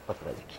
Atrás aqui.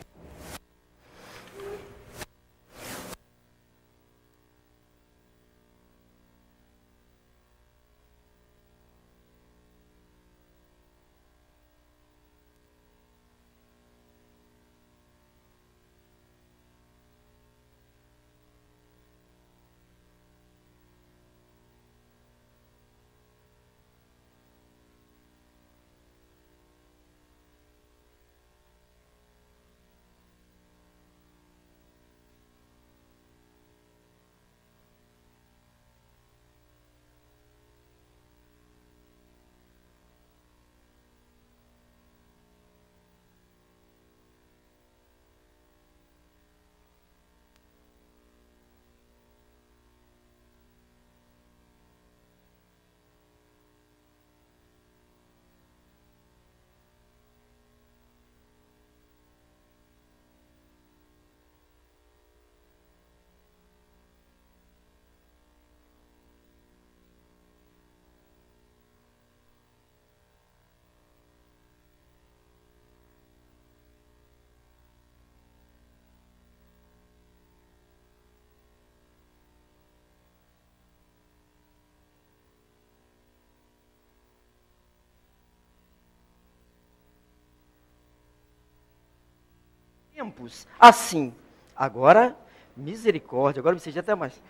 Tempos assim. Agora, misericórdia, agora você já até mais.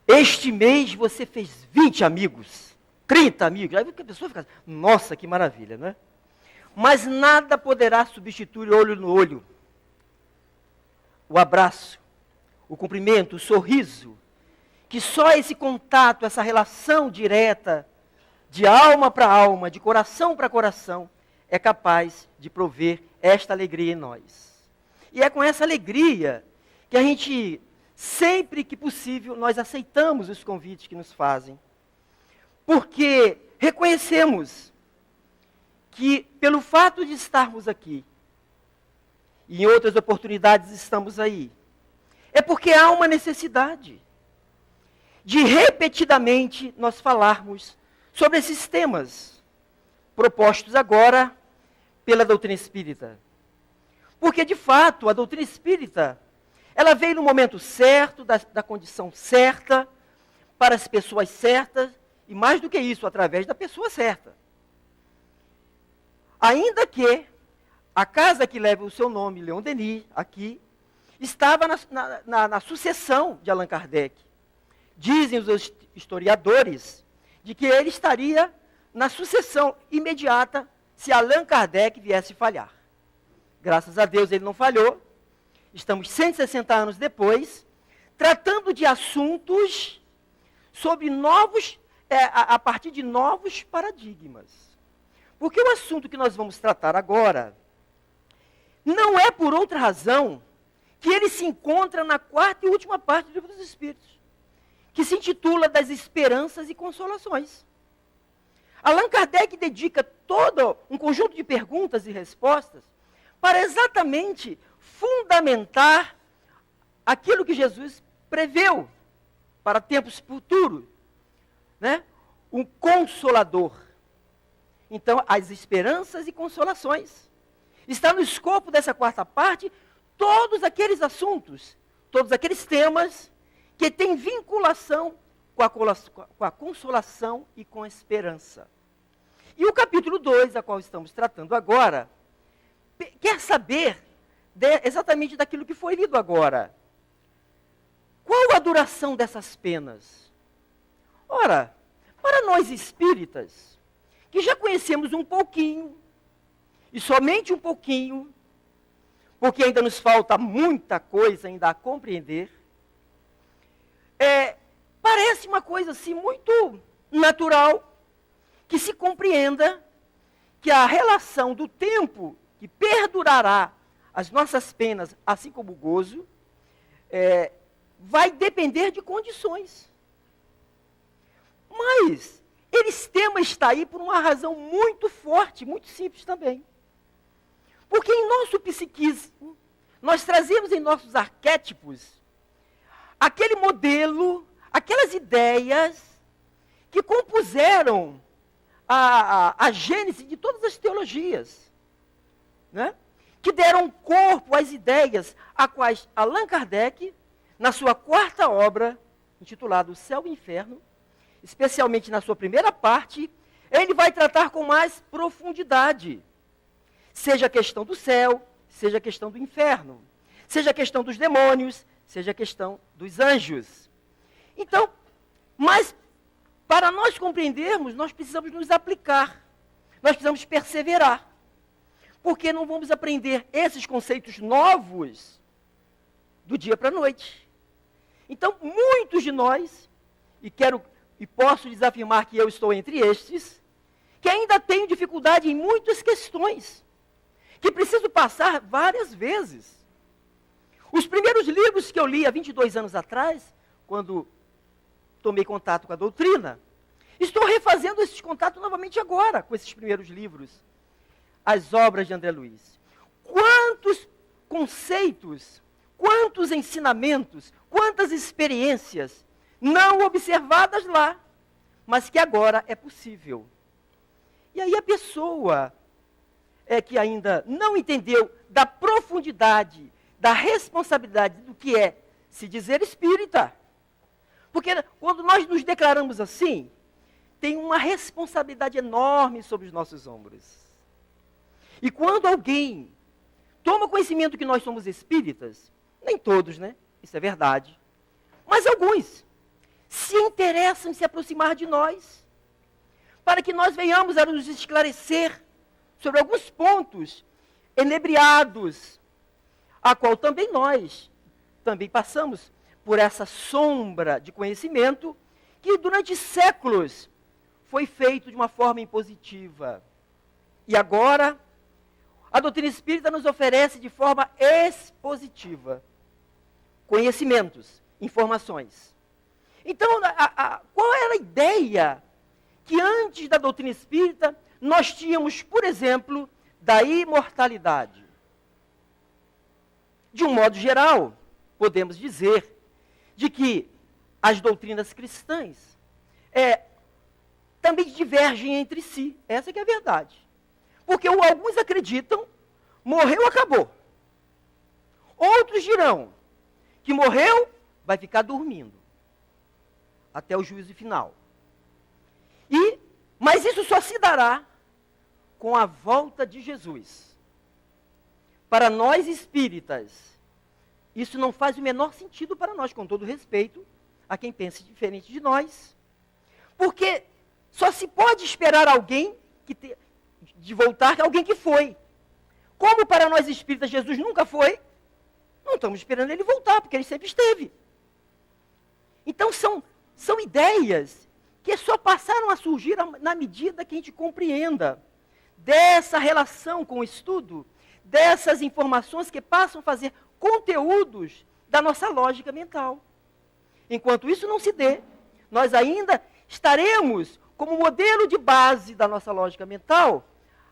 Este mês você fez 20 amigos, 30 amigos. Aí a pessoa fica, nossa, que maravilha, né? Mas nada poderá substituir olho no olho. O abraço, o cumprimento, o sorriso, que só esse contato, essa relação direta, de alma para alma, de coração para coração, é capaz de prover esta alegria em nós. E é com essa alegria que a gente, sempre que possível, nós aceitamos os convites que nos fazem. Porque reconhecemos que, pelo fato de estarmos aqui, e em outras oportunidades estamos aí, é porque há uma necessidade de repetidamente nós falarmos sobre esses temas propostos agora pela doutrina espírita. Porque, de fato, a doutrina espírita, ela veio no momento certo, da condição certa, para as pessoas certas, e mais do que isso, através da pessoa certa. Ainda que a casa que leva o seu nome, Leon Denis, aqui, estava na sucessão de Allan Kardec. Dizem os historiadores de que ele estaria na sucessão imediata se Allan Kardec viesse falhar. Graças a Deus ele não falhou. Estamos 160 anos depois, tratando de assuntos sobre novos, a partir de novos paradigmas. Porque o assunto que nós vamos tratar agora não é por outra razão que ele se encontra na quarta e última parte do Livro dos Espíritos, que se intitula Das Esperanças e Consolações. Allan Kardec dedica todo um conjunto de perguntas e respostas para exatamente fundamentar aquilo que Jesus preveu para tempos futuros, né? Um consolador. Então, as esperanças e consolações. Está no escopo dessa quarta parte todos aqueles assuntos, todos aqueles temas que têm vinculação com a consolação e com a esperança. E o capítulo 2, a qual estamos tratando agora, quer saber exatamente daquilo que foi lido agora. Qual a duração dessas penas? Ora, para nós espíritas, que já conhecemos um pouquinho, e somente um pouquinho, porque ainda nos falta muita coisa ainda a compreender, parece uma coisa assim muito natural, que se compreenda que a relação do tempo que perdurará as nossas penas, assim como o gozo, vai depender de condições. Mas esse tema está aí por uma razão muito forte, muito simples também. Porque em nosso psiquismo, nós trazemos em nossos arquétipos aquele modelo, aquelas ideias que compuseram a gênese de todas as teologias, né? Que deram corpo às ideias a quais Allan Kardec, na sua quarta obra, intitulada O Céu e o Inferno, especialmente na sua primeira parte, ele vai tratar com mais profundidade. Seja a questão do céu, seja a questão do inferno, seja a questão dos demônios, seja a questão dos anjos. Então, mas para nós compreendermos, nós precisamos nos aplicar, nós precisamos perseverar, porque não vamos aprender esses conceitos novos do dia para a noite. Então, muitos de nós, e posso lhes afirmar que eu estou entre estes, que ainda tenho dificuldade em muitas questões, que preciso passar várias vezes. Os primeiros livros que eu li há 22 anos atrás, quando tomei contato com a doutrina, estou refazendo esses contatos novamente agora, com esses primeiros livros, as obras de André Luiz. Quantos conceitos, quantos ensinamentos, quantas experiências não observadas lá, mas que agora é possível. E aí a pessoa que ainda não entendeu da profundidade, da responsabilidade do que é se dizer espírita. Porque quando nós nos declaramos assim, tem uma responsabilidade enorme sobre os nossos ombros. E quando alguém toma conhecimento que nós somos espíritas, nem todos, né? Isso é verdade. Mas alguns se interessam em se aproximar de nós, para que nós venhamos a nos esclarecer sobre alguns pontos enebriados, a qual também nós passamos por essa sombra de conhecimento que durante séculos foi feito de uma forma impositiva. E agora, a doutrina espírita nos oferece de forma expositiva conhecimentos, informações. Então, qual era a ideia que antes da doutrina espírita nós tínhamos, por exemplo, da imortalidade? De um modo geral, podemos dizer de que as doutrinas cristãs também divergem entre si. Essa que é a verdade. Porque alguns acreditam, morreu, acabou. Outros dirão que morreu, vai ficar dormindo até o juízo final. Mas isso só se dará com a volta de Jesus. Para nós espíritas, isso não faz o menor sentido para nós, com todo respeito a quem pense diferente de nós. Porque só se pode esperar alguém de voltar, alguém que foi. Como para nós espíritas Jesus nunca foi, não estamos esperando ele voltar, porque ele sempre esteve. Então são ideias que só passaram a surgir na medida que a gente compreenda dessa relação com o estudo, dessas informações que passam a fazer conteúdos da nossa lógica mental. Enquanto isso não se dê, nós ainda estaremos como modelo de base da nossa lógica mental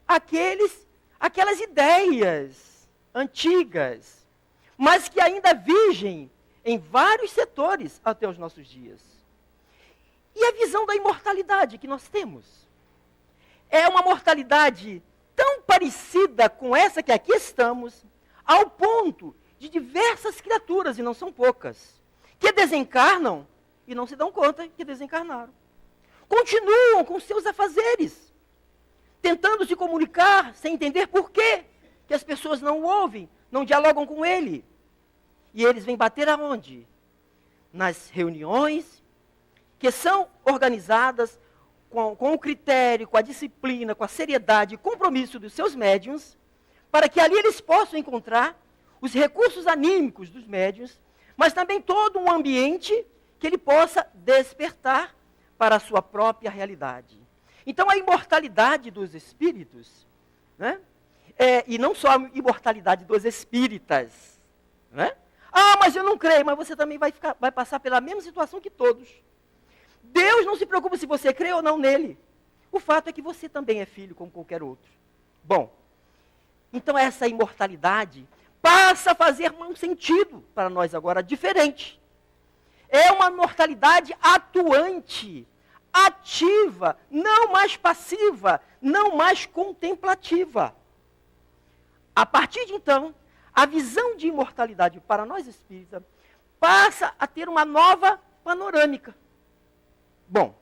aquelas ideias antigas, mas que ainda vigem em vários setores até os nossos dias. E a visão da imortalidade que nós temos? É uma mortalidade tão parecida com essa que aqui estamos, ao ponto de diversas criaturas, e não são poucas, que desencarnam e não se dão conta que desencarnaram. Continuam com seus afazeres, tentando se comunicar sem entender por quê que as pessoas não o ouvem, não dialogam com ele. E eles vêm bater aonde? Nas reuniões que são organizadas com o critério, com a disciplina, com a seriedade e compromisso dos seus médiuns, para que ali eles possam encontrar os recursos anímicos dos médiuns, mas também todo um ambiente que ele possa despertar para a sua própria realidade. Então, a imortalidade dos espíritos, né? E não só a imortalidade dos espíritas, né? Ah, mas eu não creio, mas você também vai passar pela mesma situação que todos. Deus não se preocupa se você crê ou não nele. O fato é que você também é filho como qualquer outro. Bom, então essa imortalidade passa a fazer um sentido para nós agora diferente. É uma imortalidade atuante, ativa, não mais passiva, não mais contemplativa. A partir de então, a visão de imortalidade para nós espíritas passa a ter uma nova panorâmica. Bom,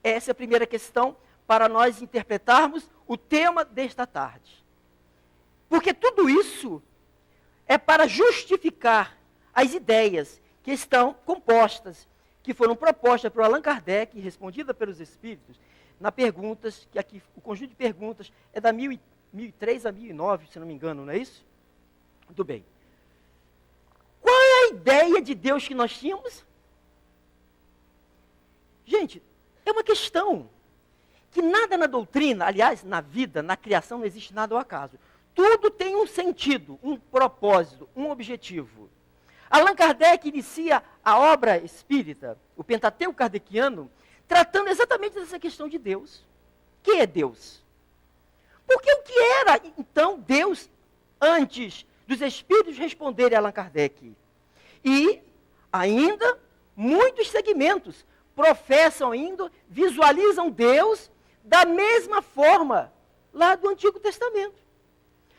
essa é a primeira questão para nós interpretarmos o tema desta tarde. Porque tudo isso é para justificar as ideias que estão compostas, que foram propostas por Allan Kardec e respondidas pelos espíritos, na perguntas, que aqui o conjunto de perguntas é da 1003 a 1009, se não me engano, não é isso? Muito bem. Qual é a ideia de Deus que nós tínhamos? Gente, é uma questão que nada na doutrina, aliás, na vida, na criação, não existe nada ao acaso. Tudo tem um sentido, um propósito, um objetivo. Allan Kardec inicia a obra espírita, o Pentateuco kardeciano, tratando exatamente dessa questão de Deus. O que é Deus? Porque o que era, então, Deus antes dos espíritos responderem a Allan Kardec? E, ainda, muitos segmentos professam ainda, visualizam Deus da mesma forma lá do Antigo Testamento.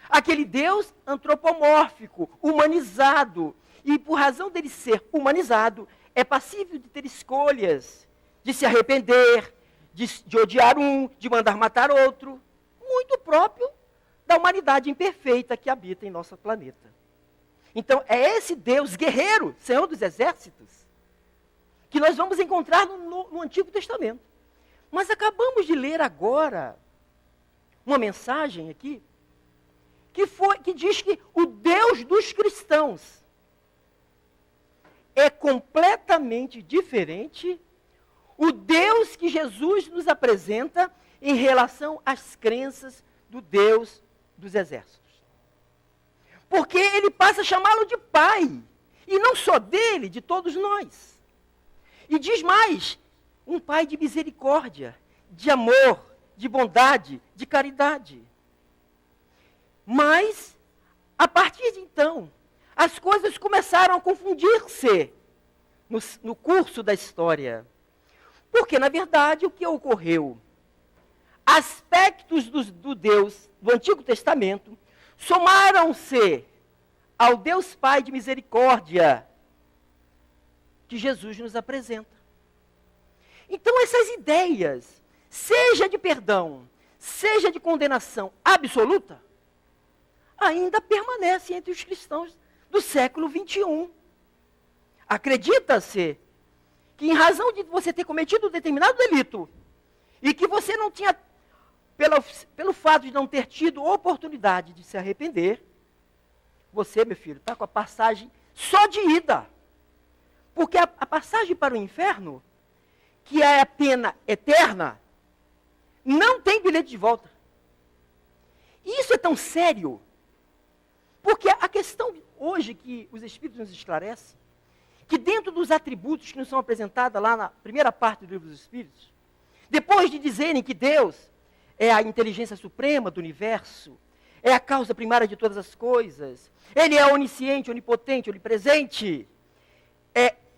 Aquele Deus antropomórfico, humanizado, e por razão dele ser humanizado, é passível de ter escolhas, de se arrepender, de odiar um, de mandar matar outro, muito próprio da humanidade imperfeita que habita em nosso planeta. Então, é esse Deus guerreiro, Senhor dos Exércitos, que nós vamos encontrar no Antigo Testamento. Mas acabamos de ler agora uma mensagem aqui, que diz que o Deus dos cristãos é completamente diferente o Deus que Jesus nos apresenta em relação às crenças do Deus dos exércitos. Porque ele passa a chamá-lo de Pai, e não só dele, de todos nós. E diz mais, um Pai de misericórdia, de amor, de bondade, de caridade. Mas, a partir de então, as coisas começaram a confundir-se no curso da história. Porque, na verdade, o que ocorreu? Aspectos do Deus do Antigo Testamento somaram-se ao Deus Pai de misericórdia que Jesus nos apresenta. Então, essas ideias, seja de perdão, seja de condenação absoluta, ainda permanecem entre os cristãos do século XXI. Acredita-se que em razão de você ter cometido um determinado delito, e que você não tinha, pelo fato de não ter tido oportunidade de se arrepender, você, meu filho, está com a passagem só de ida. Porque a passagem para o inferno, que é a pena eterna, não tem bilhete de volta. E isso é tão sério, porque a questão hoje que os Espíritos nos esclarecem, que dentro dos atributos que nos são apresentados lá na primeira parte do Livro dos Espíritos, depois de dizerem que Deus é a inteligência suprema do universo, é a causa primária de todas as coisas, Ele é onisciente, onipotente, onipresente,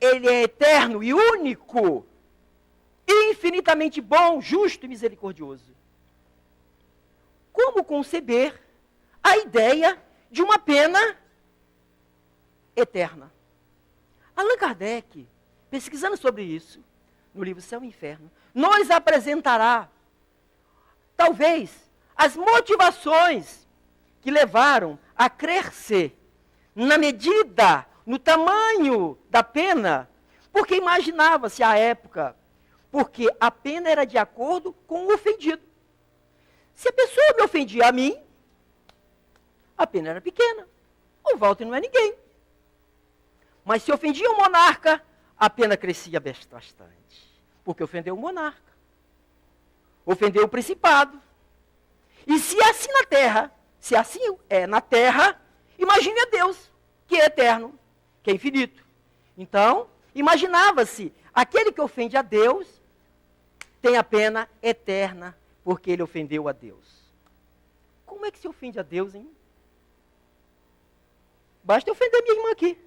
Ele é eterno e único, infinitamente bom, justo e misericordioso. Como conceber a ideia de uma pena eterna? Allan Kardec, pesquisando sobre isso, no livro Céu e Inferno, nos apresentará, talvez, as motivações que levaram a crer-se na medida, no tamanho da pena, porque imaginava-se à época, porque a pena era de acordo com o ofendido. Se a pessoa me ofendia a mim, a pena era pequena. O Walter não é ninguém. Mas se ofendia o monarca, a pena crescia bastante. Porque ofendeu o monarca. Ofendeu o principado. E se é assim na terra, se assim é na terra, imagine a Deus, que é eterno, que é infinito. Então, imaginava-se, aquele que ofende a Deus, tem a pena eterna, porque ele ofendeu a Deus. Como é que se ofende a Deus, hein? Basta eu ofender minha irmã aqui.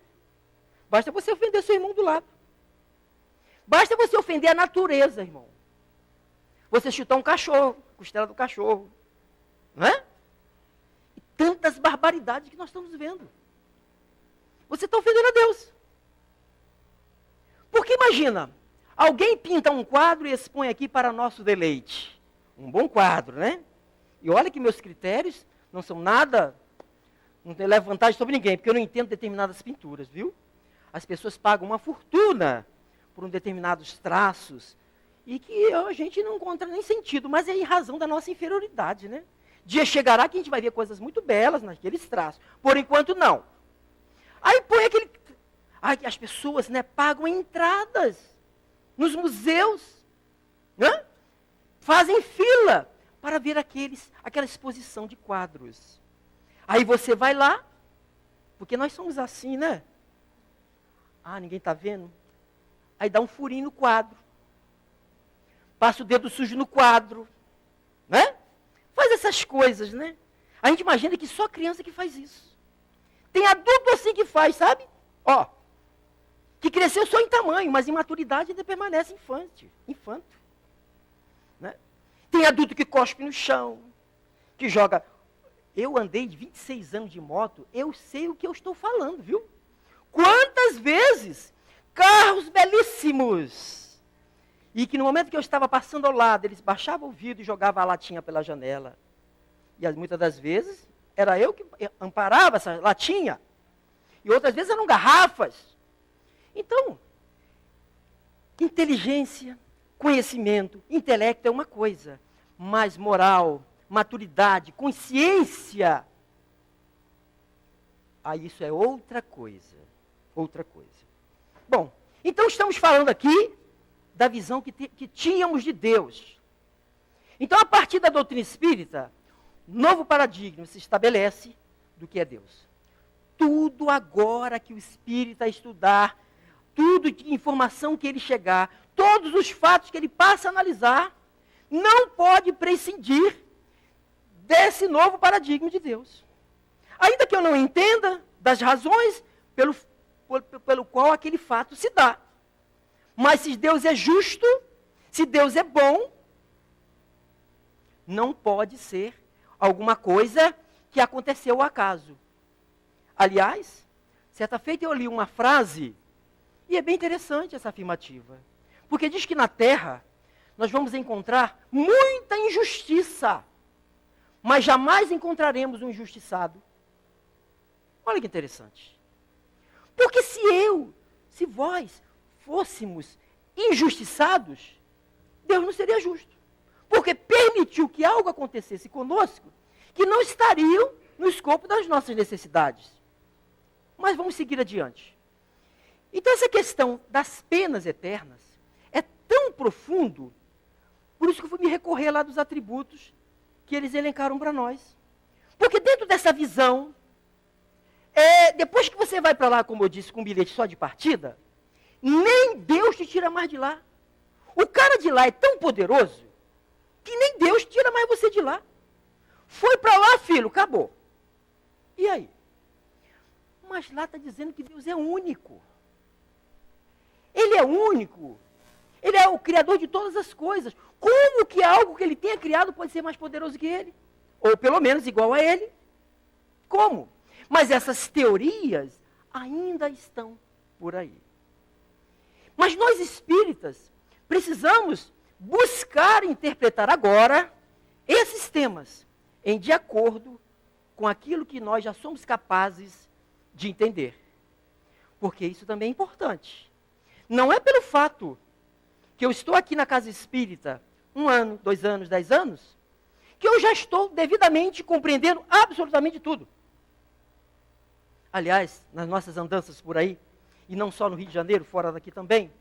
Basta você ofender seu irmão do lado. Basta você ofender a natureza, irmão. Você chutar um cachorro, costela do cachorro. Não é? E tantas barbaridades que nós estamos vendo. Você está ofendendo a Deus. Porque imagina, alguém pinta um quadro e expõe aqui para nosso deleite. Um bom quadro, né? E olha que meus critérios não são nada, não levo vantagem sobre ninguém, porque eu não entendo determinadas pinturas, viu? As pessoas pagam uma fortuna por determinados traços e que a gente não encontra nem sentido, mas é em razão da nossa inferioridade, né? Dia chegará que a gente vai ver coisas muito belas naqueles traços. Por enquanto, não. Aí põe aquele... as pessoas, né, pagam entradas nos museus, né? Fazem fila para ver aquela exposição de quadros. Aí você vai lá, porque nós somos assim, né? Ah, ninguém está vendo? Aí dá um furinho no quadro. Passa o dedo sujo no quadro, né? Faz essas coisas, né? A gente imagina que só criança que faz isso. Tem adulto assim que faz, sabe? Ó, que cresceu só em tamanho, mas em maturidade ainda permanece infanto. Né? Tem adulto que cospe no chão, que joga... Eu andei de 26 anos de moto, eu sei o que eu estou falando, viu? Quantas vezes carros belíssimos, e que no momento que eu estava passando ao lado, eles baixavam o vidro e jogavam a latinha pela janela. E muitas das vezes, era eu que amparava essa latinha. E outras vezes eram garrafas. Então, inteligência, conhecimento, intelecto é uma coisa, mas moral, maturidade, consciência, aí isso é outra coisa. Outra coisa. Bom, então estamos falando aqui da visão que tínhamos de Deus. Então, a partir da doutrina espírita, novo paradigma se estabelece do que é Deus. Tudo agora que o espírita estudar, tudo de informação que ele chegar, todos os fatos que ele passa a analisar, não pode prescindir desse novo paradigma de Deus. Ainda que eu não entenda das razões pelo qual aquele fato se dá. Mas se Deus é justo, se Deus é bom, não pode ser alguma coisa que aconteceu ao acaso. Aliás, certa feita eu li uma frase, e é bem interessante essa afirmativa, porque diz que na Terra nós vamos encontrar muita injustiça, mas jamais encontraremos um injustiçado. Olha que interessante. Porque se vós fôssemos injustiçados, Deus não seria justo. Porque permitiu que algo acontecesse conosco que não estariam no escopo das nossas necessidades. Mas vamos seguir adiante. Então essa questão das penas eternas é tão profundo, por isso que eu fui me recorrer lá dos atributos que eles elencaram para nós. Porque dentro dessa visão, depois que você vai para lá, como eu disse, com um bilhete só de partida, nem Deus te tira mais de lá. O cara de lá é tão poderoso que nem Deus tira mais você de lá. Foi para lá, filho, acabou. E aí? Mas lá está dizendo que Deus é único. Ele é único. Ele é o criador de todas as coisas. Como que algo que ele tenha criado pode ser mais poderoso que ele? Ou pelo menos igual a ele? Como? Mas essas teorias ainda estão por aí. Mas nós espíritas precisamos buscar interpretar agora esses temas de acordo com aquilo que nós já somos capazes de entender. Porque isso também é importante. Não é pelo fato que eu estou aqui na casa espírita 1 ano, 2 anos, 10 anos, que eu já estou devidamente compreendendo absolutamente tudo. Aliás, nas nossas andanças por aí, e não só no Rio de Janeiro, fora daqui também,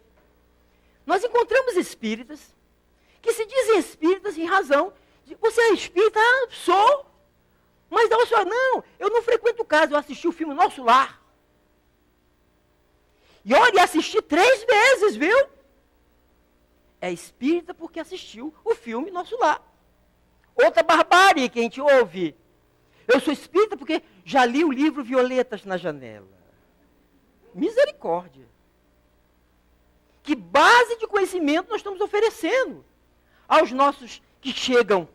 nós encontramos espíritas que se dizem espíritas em razão de, você é espírita? Ah, sou. Mas não, senhora, não, eu não frequento casa, eu assisti o filme Nosso Lar. E olha, assisti 3 vezes, viu? É espírita porque assistiu o filme Nosso Lar. Outra barbárie que a gente ouve. Eu sou espírita porque já li o livro Violetas na Janela. Misericórdia. Que base de conhecimento nós estamos oferecendo aos nossos que chegam?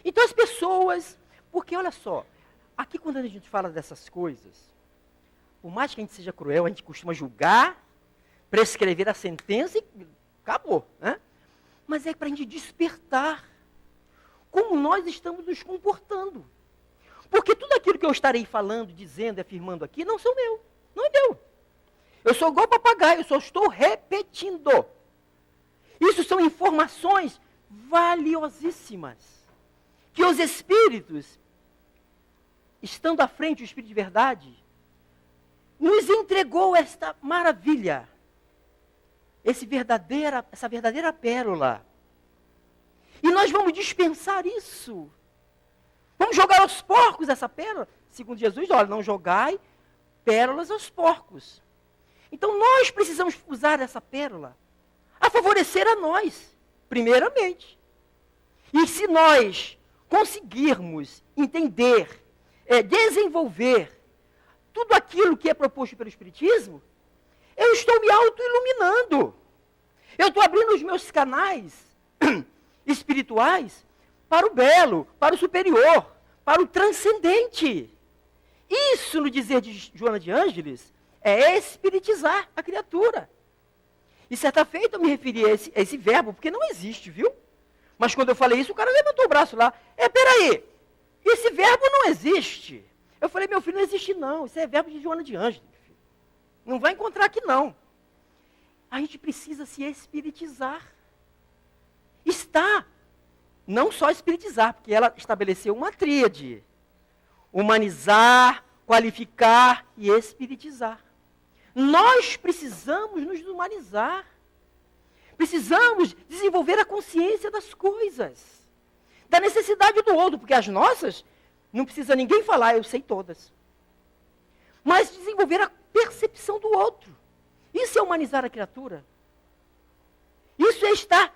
Então as pessoas, porque olha só, aqui quando a gente fala dessas coisas, por mais que a gente seja cruel, a gente costuma julgar, prescrever a sentença e acabou, né? Mas é para a gente despertar como nós estamos nos comportando. Porque tudo aquilo que eu estarei falando, dizendo e afirmando aqui, não sou meu, não é meu. Eu sou igual papagaio, eu só estou repetindo. Isso são informações valiosíssimas, que os espíritos, estando à frente do Espírito de verdade, nos entregou esta maravilha, essa verdadeira pérola. E nós vamos dispensar isso. Vamos jogar aos porcos essa pérola? Segundo Jesus, olha, não jogai pérolas aos porcos. Então nós precisamos usar essa pérola a favorecer a nós, primeiramente. E se nós conseguirmos entender, desenvolver tudo aquilo que é proposto pelo Espiritismo, eu estou me auto-iluminando. Eu estou abrindo os meus canais espirituais para o belo, para o superior, para o transcendente. Isso, no dizer de Joana de Ângeles, é espiritizar a criatura. E certa feita eu me referi a esse verbo, porque não existe, viu? Mas quando eu falei isso, o cara levantou o braço lá. Peraí, esse verbo não existe. Eu falei, meu filho, não existe não. Isso é verbo de Joana de Ângeles. Filho. Não vai encontrar aqui não. A gente precisa se espiritizar. Não só espiritizar, porque ela estabeleceu uma tríade. Humanizar, qualificar e espiritizar. Nós precisamos nos humanizar. Precisamos desenvolver a consciência das coisas. Da necessidade do outro, porque as nossas, não precisa ninguém falar, eu sei todas. Mas desenvolver a percepção do outro. Isso é humanizar a criatura. Isso é estar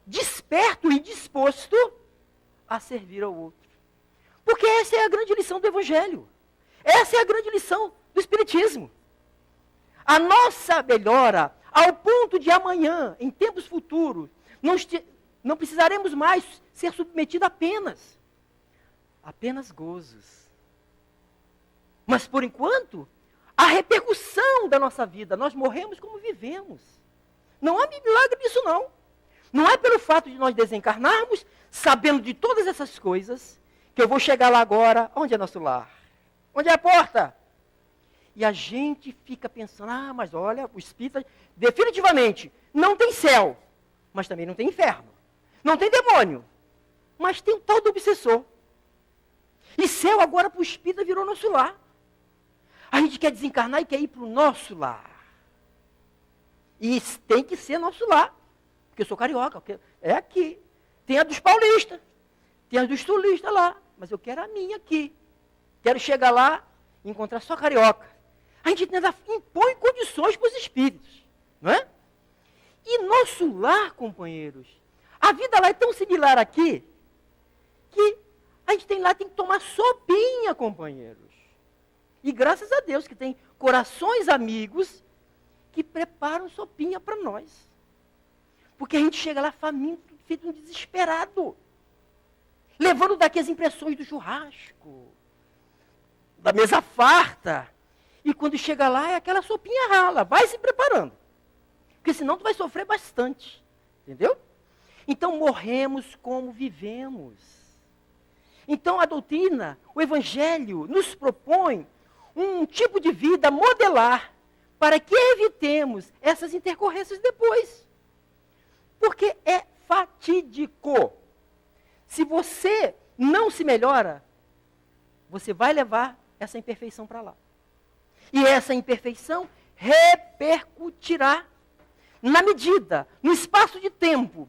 desperto e disposto a servir ao outro. Porque essa é a grande lição do Evangelho. Essa é a grande lição do Espiritismo. A nossa melhora, ao ponto de amanhã, em tempos futuros, não precisaremos mais ser submetidos apenas gozos. Mas, por enquanto, a repercussão da nossa vida, nós morremos como vivemos. Não há milagre nisso, não. Não é pelo fato de nós desencarnarmos, sabendo de todas essas coisas, que eu vou chegar lá agora. Onde é nosso lar? Onde é a porta? E a gente fica pensando, mas olha, o espírita definitivamente não tem céu, mas também não tem inferno. Não tem demônio, mas tem o tal do obsessor. E céu agora para o espírita virou nosso lar. A gente quer desencarnar e quer ir para o nosso lar. E tem que ser nosso lar. Porque eu sou carioca, é aqui. Tem a dos paulistas, tem a dos sulistas lá, mas eu quero a minha aqui. Quero chegar lá e encontrar só carioca. A gente ainda impõe condições para os espíritos, não é? E nosso lar, companheiros, a vida lá é tão similar aqui, que a gente tem que tomar sopinha, companheiros. E graças a Deus que tem corações amigos que preparam sopinha para nós. Porque a gente chega lá faminto, feito um desesperado. Levando daqui as impressões do churrasco, da mesa farta. E quando chega lá é aquela sopinha rala. Vai se preparando. Porque senão tu vai sofrer bastante. Entendeu? Então morremos como vivemos. Então a doutrina, o Evangelho, nos propõe um tipo de vida modelar para que evitemos essas intercorrências depois. Porque é fatídico. Se você não se melhora, você vai levar essa imperfeição para lá. E essa imperfeição repercutirá na medida, no espaço de tempo,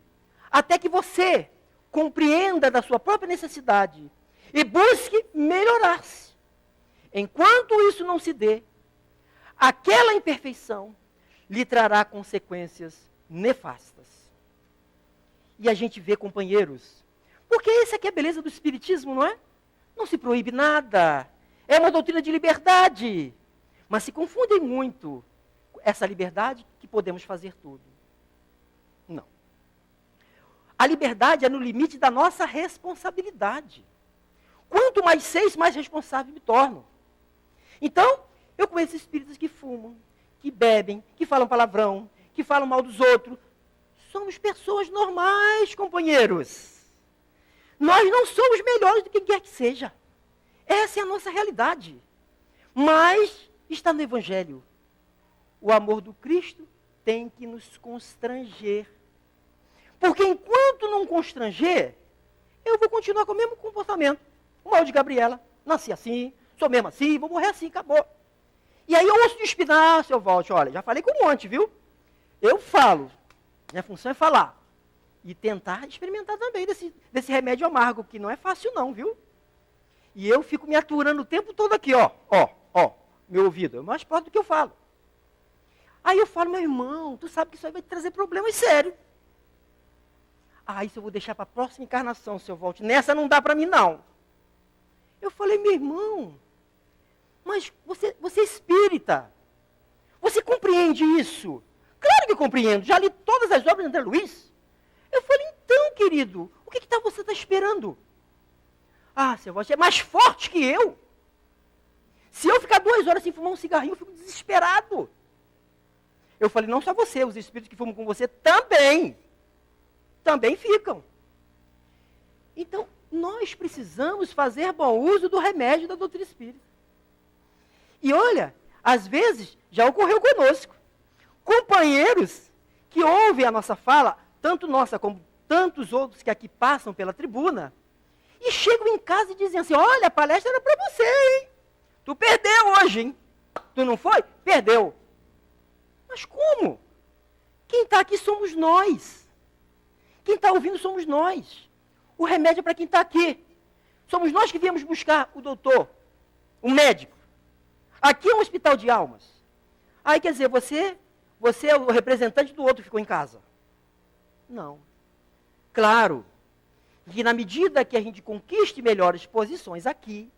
até que você compreenda da sua própria necessidade e busque melhorar-se. Enquanto isso não se dê, aquela imperfeição lhe trará consequências nefastas. E a gente vê, companheiros, porque essa aqui é a beleza do Espiritismo, não é? Não se proíbe nada. É uma doutrina de liberdade. Mas se confundem muito essa liberdade que podemos fazer tudo. Não. A liberdade é no limite da nossa responsabilidade. Quanto mais sei, mais responsável me torno. Então, eu conheço espíritos que fumam, que bebem, que falam palavrão, que falam mal dos outros. Somos pessoas normais, companheiros. Nós não somos melhores do que quem quer que seja. Essa é a nossa realidade. Mas está no Evangelho. O amor do Cristo tem que nos constranger. Porque enquanto não constranger, eu vou continuar com o mesmo comportamento. O mal de Gabriela. Nasci assim, sou mesmo assim, vou morrer assim, acabou. E aí eu ouço de espinar, seu Walter, olha, já falei com um monte, viu? Eu falo. Minha função é falar. E tentar experimentar também desse remédio amargo, que não é fácil não, viu? E eu fico me aturando o tempo todo aqui, ó, meu ouvido. É mais forte do que eu falo. Aí eu falo, meu irmão, tu sabe que isso aí vai te trazer problemas sérios. Ah, isso eu vou deixar para a próxima encarnação, seu Walter. Nessa não dá para mim, não. Eu falei, meu irmão, mas você é espírita. Você compreende isso? Claro que eu compreendo. Já li todas as obras de André Luiz. Eu falei, então, querido, o que você está esperando? Ah, seu Walter, é mais forte que eu. Se eu ficar 2 horas sem fumar um cigarrinho, eu fico desesperado. Eu falei, não só você, os espíritos que fumam com você também ficam. Então, nós precisamos fazer bom uso do remédio da doutrina espírita. E olha, às vezes, já ocorreu conosco. Companheiros que ouvem a nossa fala, tanto nossa como tantos outros que aqui passam pela tribuna, e chegam em casa e dizem assim, olha, a palestra era para você, hein? Tu perdeu hoje, hein? Tu não foi? Perdeu. Mas como? Quem está aqui somos nós. Quem está ouvindo somos nós. O remédio é para quem está aqui. Somos nós que viemos buscar o doutor, o médico. Aqui é um hospital de almas. Aí quer dizer, você é o representante do outro que ficou em casa. Não. Claro que na medida que a gente conquiste melhores posições aqui,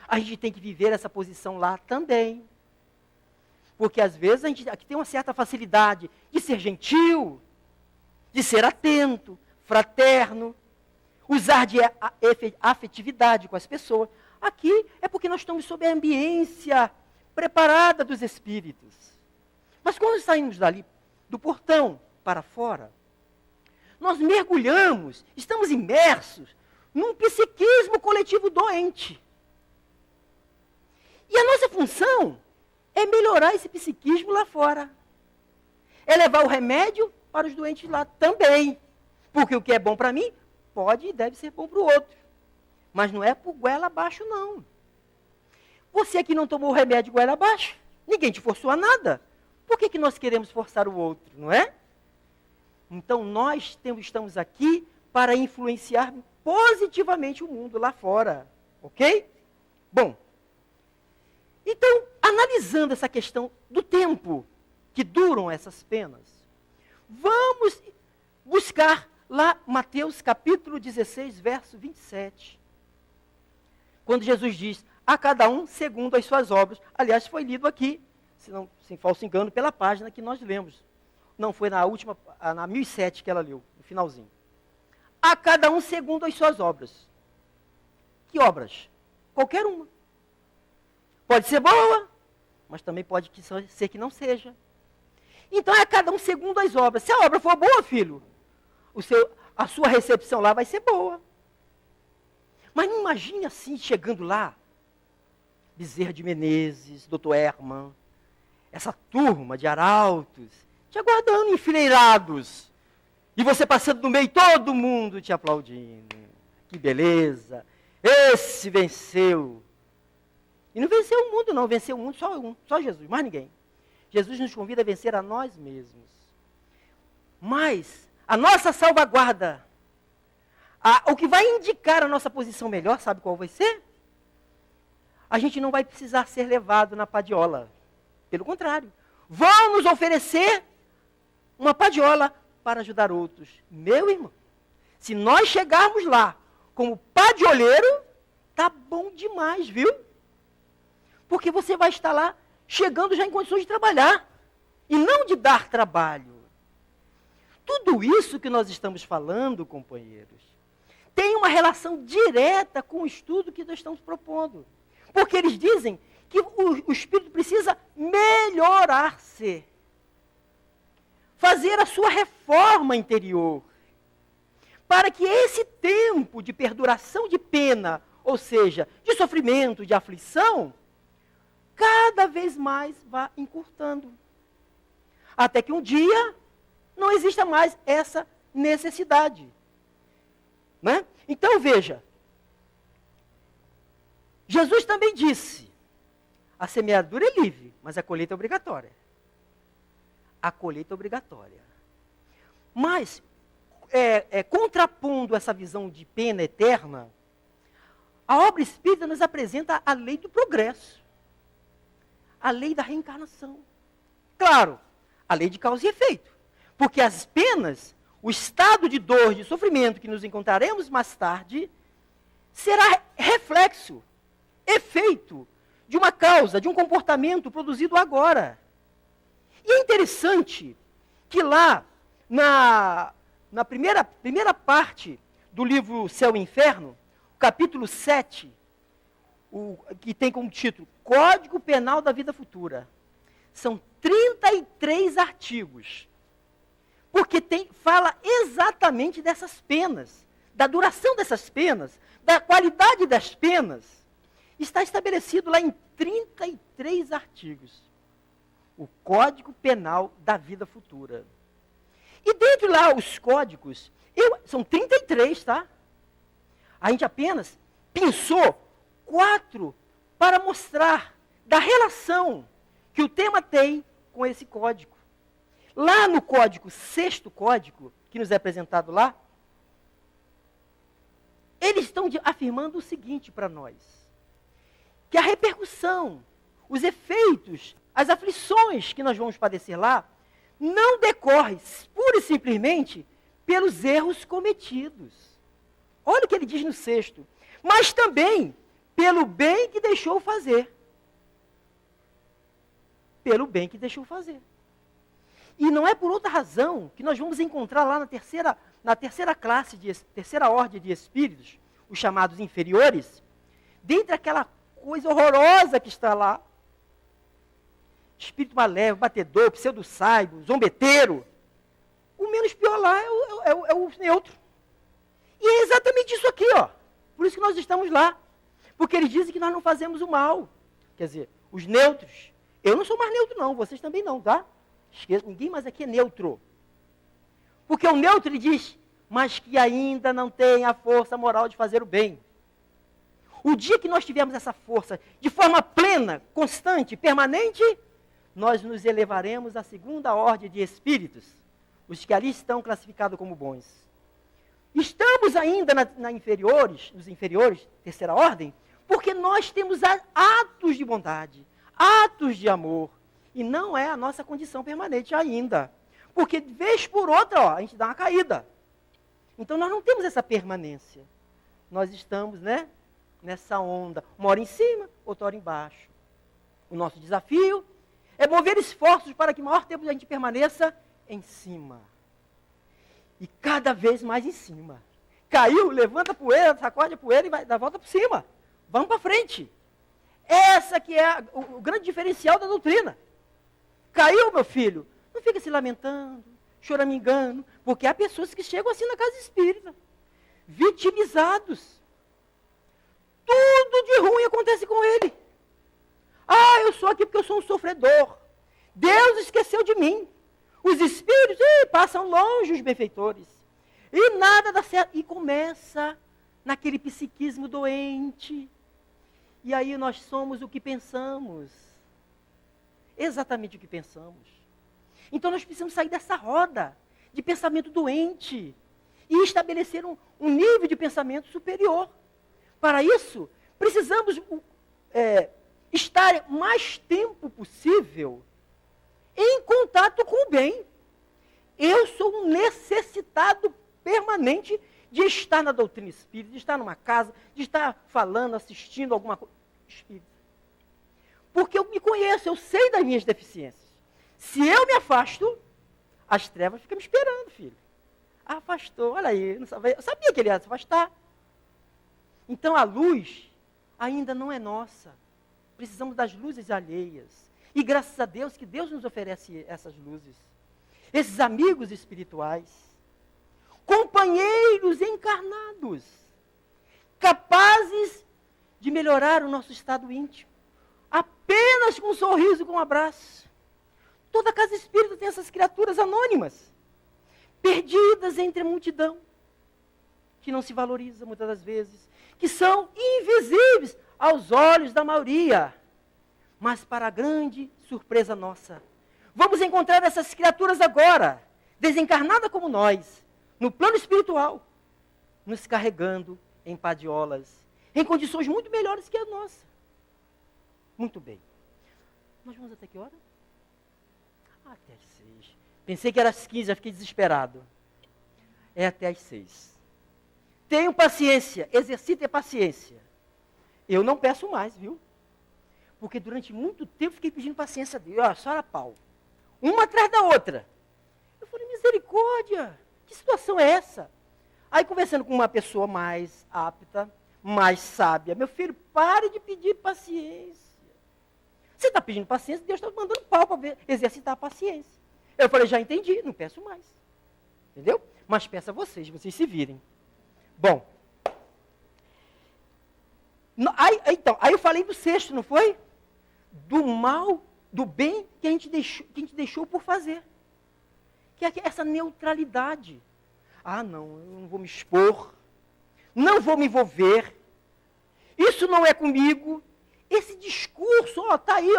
a gente tem que viver essa posição lá também. Porque às vezes a gente aqui tem uma certa facilidade de ser gentil, de ser atento, fraterno, usar de afetividade com as pessoas. Aqui é porque nós estamos sob a ambiência preparada dos espíritos. Mas quando saímos dali, do portão para fora, nós mergulhamos, estamos imersos num psiquismo coletivo doente. E a nossa função é melhorar esse psiquismo lá fora. É levar o remédio para os doentes lá também. Porque o que é bom para mim, pode e deve ser bom para o outro. Mas não é por goela abaixo, não. Você que não tomou o remédio goela abaixo, ninguém te forçou a nada. Por que nós queremos forçar o outro, não é? Então, nós estamos aqui para influenciar positivamente o mundo lá fora. Ok? Bom, então, analisando essa questão do tempo que duram essas penas, vamos buscar lá Mateus capítulo 16, verso 27. Quando Jesus diz, a cada um segundo as suas obras. Aliás, foi lido aqui, se não, sem falso engano, pela página que nós lemos. Não, foi na última, na 1007 que ela leu, no finalzinho. A cada um segundo as suas obras. Que obras? Qualquer uma. Pode ser boa, mas também pode ser que não seja. Então é a cada um segundo as obras. Se a obra for boa, filho, a sua recepção lá vai ser boa. Mas não imagine assim, chegando lá, Bezerra de Menezes, Dr. Herman, essa turma de arautos, te aguardando enfileirados. E você passando no meio, todo mundo te aplaudindo. Que beleza! Esse venceu. E não venceu o mundo, não. Venceu o mundo só Jesus, mais ninguém. Jesus nos convida a vencer a nós mesmos. Mas a nossa salvaguarda, o que vai indicar a nossa posição melhor, sabe qual vai ser? A gente não vai precisar ser levado na padiola. Pelo contrário, vão nos oferecer uma padiola para ajudar outros. Meu irmão, se nós chegarmos lá como padioleiro, tá bom demais, viu? Porque você vai estar lá chegando já em condições de trabalhar. e não de dar trabalho. Tudo isso que nós estamos falando, companheiros, tem uma relação direta com o estudo que nós estamos propondo. Porque eles dizem que o espírito precisa melhorar-se, fazer a sua reforma interior, para que esse tempo de perduração de pena, ou seja, de sofrimento, de aflição, cada vez mais vá encurtando. Até que um dia não exista mais essa necessidade. Né? Então veja, Jesus também disse, a semeadura é livre, mas a colheita é obrigatória. A colheita é obrigatória. Mas, contrapondo essa visão de pena eterna, a obra espírita nos apresenta a lei do progresso, a lei da reencarnação. Claro, a lei de causa e efeito, porque as penas, o estado de dor, de sofrimento que nos encontraremos mais tarde, será reflexo, efeito de uma causa, de um comportamento produzido agora. E é interessante que lá, na primeira parte do livro Céu e Inferno, capítulo 7, que tem como título Código Penal da Vida Futura, são 33 artigos, porque fala exatamente dessas penas, da duração dessas penas, da qualidade das penas, está estabelecido lá em 33 artigos. O Código Penal da Vida Futura. E dentre lá os códigos, são 33, tá? A gente apenas pensou 4 para mostrar da relação que o tema tem com esse código. Lá no código, 6º código, que nos é apresentado lá, eles estão afirmando o seguinte para nós, que a repercussão, os efeitos, as aflições que nós vamos padecer lá, não decorrem pura e simplesmente pelos erros cometidos. Olha o que ele diz no 6º. Mas também pelo bem que deixou fazer. Pelo bem que deixou fazer. E não é por outra razão que nós vamos encontrar lá na terceira classe, terceira ordem de espíritos, os chamados inferiores, dentre aquela coisa horrorosa que está lá, espírito malévolo, batedor, pseudo-saibo, zombeteiro, o menos pior lá é o neutro. E é exatamente isso aqui, ó. Por isso que nós estamos lá. Porque eles dizem que nós não fazemos o mal. Quer dizer, os neutros. Eu não sou mais neutro, não. Vocês também não, tá? Esqueça, ninguém mais aqui é neutro. Porque o neutro, ele diz, mas que ainda não tem a força moral de fazer o bem. O dia que nós tivermos essa força de forma plena, constante, permanente, nós nos elevaremos à segunda ordem de espíritos, os que ali estão classificados como bons. Estamos ainda nos inferiores, terceira ordem, porque nós temos atos de bondade, atos de amor, e não é a nossa condição permanente ainda. Porque, vez por outra, a gente dá uma caída. Então, nós não temos essa permanência. Nós estamos, nessa onda, uma hora em cima, outra hora embaixo. O nosso desafio é mover esforços para que o maior tempo a gente permaneça em cima. E cada vez mais em cima. Caiu, levanta a poeira, sacode a poeira e vai dar a volta por cima. Vamos para frente. Essa que é o grande diferencial da doutrina. Caiu, meu filho, não fica se lamentando, choramingando, porque há pessoas que chegam assim na casa espírita, vitimizados. Tudo de ruim acontece com ele. Ah, eu sou aqui porque eu sou um sofredor. Deus esqueceu de mim. Os espíritos passam longe os benfeitores. E nada dá certo. E começa naquele psiquismo doente. E aí nós somos o que pensamos. Exatamente o que pensamos. Então nós precisamos sair dessa roda de pensamento doente e estabelecer um nível de pensamento superior. Para isso, precisamos estar mais tempo possível em contato com o bem. Eu sou um necessitado permanente de estar na doutrina espírita, de estar numa casa, de estar falando, assistindo alguma coisa espírita. Porque eu me conheço, eu sei das minhas deficiências. Se eu me afasto, as trevas ficam me esperando, filho. Afastou, olha aí, eu sabia que ele ia se afastar. Então a luz ainda não é nossa. Precisamos das luzes alheias. E graças a Deus que Deus nos oferece essas luzes. Esses amigos espirituais, companheiros encarnados, capazes de melhorar o nosso estado íntimo, apenas com um sorriso, com um abraço. Toda casa espírita tem essas criaturas anônimas, perdidas entre a multidão, que não se valoriza muitas das vezes, que são invisíveis aos olhos da maioria, mas para a grande surpresa nossa, vamos encontrar essas criaturas agora, desencarnadas como nós, no plano espiritual, nos carregando em padiolas, em condições muito melhores que a nossa. Muito bem. Nós vamos até que hora? Até as 6. Pensei que era às 15, já fiquei desesperado. É até às 6. Tenham paciência, exercitem a paciência. Eu não peço mais, viu? Porque durante muito tempo fiquei pedindo paciência a Deus. Ó, só era pau. Uma atrás da outra. Eu falei, misericórdia, que situação é essa? Aí conversando com uma pessoa mais apta, mais sábia, meu filho, pare de pedir paciência. Você está pedindo paciência, Deus está mandando pau para exercitar a paciência. Eu falei, já entendi, não peço mais. Entendeu? Mas peço a vocês se virem. Bom. Aí eu falei do sexto, não foi? Do mal, do bem que a gente deixou por fazer. Que é essa neutralidade. Ah, não, eu não vou me expor. Não vou me envolver. Isso não é comigo. Esse discurso, está aí,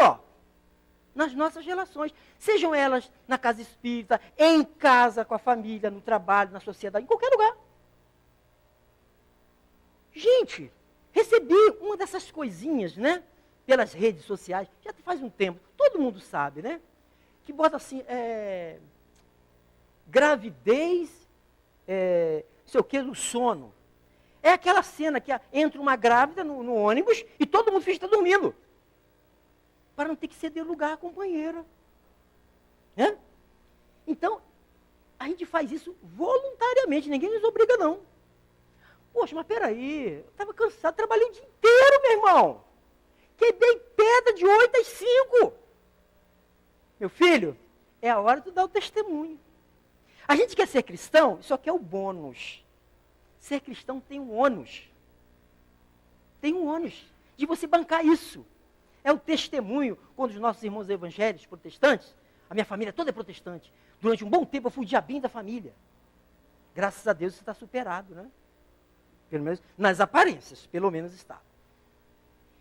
nas nossas relações. Sejam elas na casa espírita, em casa, com a família, no trabalho, na sociedade, em qualquer lugar. Gente, recebi uma dessas coisinhas, né? Pelas redes sociais, já faz um tempo, todo mundo sabe, né? Que bota assim, gravidez, não sei o que, do sono. É aquela cena que entra uma grávida no ônibus e todo mundo finge que está dormindo. Para não ter que ceder lugar à companheira. Né? Então, a gente faz isso voluntariamente, ninguém nos obriga não. Poxa, mas peraí, eu estava cansado, trabalhei o dia inteiro, meu irmão. Quebrei pedra de 8 às 5. Meu filho, é a hora de tu dar o testemunho. A gente quer ser cristão, isso aqui é o bônus. Ser cristão tem um ônus. Tem um ônus de você bancar isso. É o testemunho, quando os nossos irmãos evangélicos protestantes, a minha família toda é protestante, durante um bom tempo eu fui o diabinho da família. Graças a Deus isso está superado, né? Pelo menos nas aparências, pelo menos está.